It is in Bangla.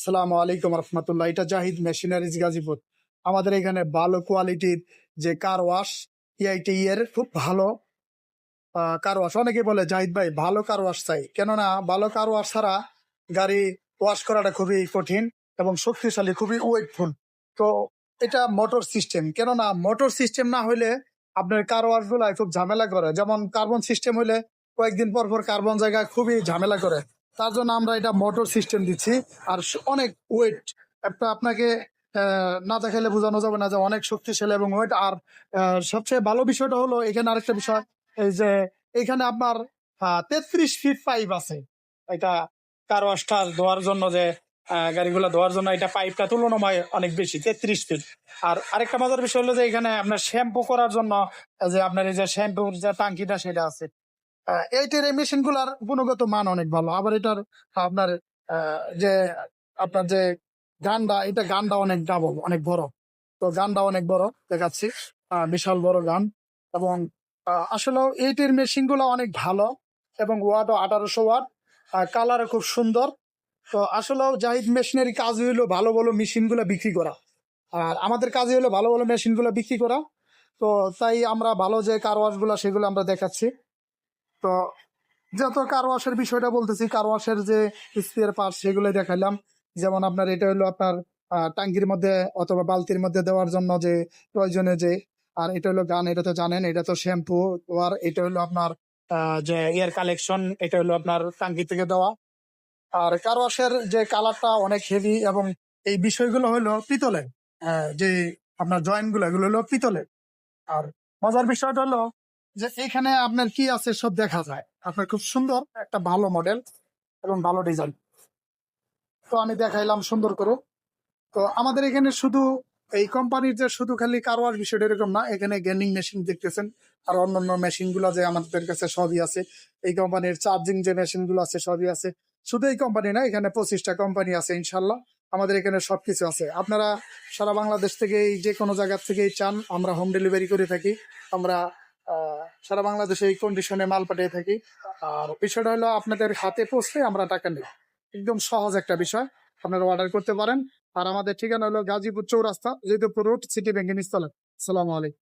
সালামু আলাইকুম রহমতুল্লাহ। এটা জাহিদ মেশিনারিজ গাজীপুর। আমাদের এখানে ভালো কোয়ালিটির যে কার ওয়াশ ইআইটি এর খুব ভালো কার ওয়াশ। অনেকে বলে জাহিদ ভাই ভালো কার ওয়াশ চাই, কেননা ভালো কার ওয়াশ ছাড়া গাড়ি ওয়াশ করাটা খুবই কঠিন এবং শক্তিশালী, খুবই ওয়েটফুল। তো এটা মোটর সিস্টেম, কেননা মোটর সিস্টেম না হলে আপনার কার ওয়াশ গুলা খুব ঝামেলা করে। যেমন কার্বন সিস্টেম হলে কয়েকদিন পর পর কার্বন জায়গায় খুবই ঝামেলা করে, তার জন্য আমরা এটা মোটর সিস্টেম দিচ্ছি। আর অনেক ওয়েট, একটা আপনাকে না দেখালে বোঝানো যাবে না যে অনেক শক্তিশালী এবং ওয়েট। আর সবচেয়ে ভালো বিষয়টা হলো এখানে আরেকটা বিষয়, এই যে এখানে আপনার 33 ফিট পাইপ আছে। এটা কার ওয়াশটা ধোয়ার জন্য, যে গাড়িগুলো ধোয়ার জন্য এটা পাইপটা তুলনাময় অনেক বেশি, 33 ফিট। আর আরেকটা মজার বিষয় হলো যে এখানে আপনার শ্যাম্পু করার জন্য যে আপনার এই যে শ্যাম্পুর যে টাঙ্কিটা সেটা আছে। এইটার এই মেশিন গুলার গুণগত মান অনেক ভালো। আবার এটার আপনার যে আপনার যে গানটা, এটা গানটা অনেক ডাবল, অনেক বড়। তো গানটা অনেক বড় দেখাচ্ছি, বিশাল বড় গান। এবং আসলে এইটির মেশিন গুলো অনেক ভালো এবং ওয়াটও 1800 ওয়াট, কালারও খুব সুন্দর। তো আসলে জাহিদ মেশিনারি কাজ হইলো ভালো ভালো মেশিন গুলো বিক্রি করা, আর আমাদের কাজই হলো ভালো ভালো মেশিন গুলো বিক্রি করা। তো তাই আমরা ভালো যে কার ওয়াশ গুলা সেগুলো আমরা দেখাচ্ছি। তো যত কার ওয়াশের বিষয়টা বলতেছি, কার ওয়াশের যে স্পেয়ার পার্টস সেগুলো দেখাইলাম। যেমন আপনার এটা হলো আপনার টাঙ্কির মধ্যে অথবা বালতির মধ্যে দেওয়ার জন্য যে প্রয়োজনে যে, আর এটা হলো গান, এটা তো জানেন, এটা তো শ্যাম্পু। আর এটা হলো আপনার যে এয়ার কালেকশন, এটা হলো আপনার টাঙ্কি থেকে দেওয়া। আর কার ওয়াশের যে কালারটা অনেক হেভি, এবং এই বিষয়গুলো হলো পিতলের, যে আপনার জয়েন্ট গুলো এগুলো হলো পিতলের। আর মজার বিষয়টা হলো যে এখানে আপনার কি আছে সব দেখা যায়। আপনার খুব সুন্দর একটা ভালো মডেল এবং ভালো ডিজাইন। তো আমি দেখাইলাম সুন্দর করে। তো আমাদের এখানে শুধু এই কোম্পানির যে শুধু খালি কার ওয়াশ বিষয়টা এরকম না, এখানে গেমিং মেশিন দেখতেছেন আর অন্যান্য মেশিন গুলো যে আমাদের কাছে সবই আছে। এই কোম্পানির চার্জিং যে মেশিন গুলো আছে সবই আছে। শুধু এই কোম্পানি না, এখানে 25টা কোম্পানি আছে ইনশাল্লাহ। আমাদের এখানে সবকিছু আছে। আপনারা সারা বাংলাদেশ থেকে যে কোনো জায়গা থেকেই চান, আমরা হোম ডেলিভারি করে থাকি। আমরা সারা বাংলাদেশে এই কন্ডিশনে মাল পাঠিয়ে থাকি। আর বিষয়টা হলো আপনাদের হাতে পৌঁছলে আমরা টাকা নিই। একদম সহজ একটা বিষয়, আপনারা অর্ডার করতে পারেন। আর আমাদের ঠিকানা হলো গাজীপুর চৌরাস্তা, যেহেতু রোড, সিটি ব্যাংকের নিচতলা। আসসালামু আলাইকুম।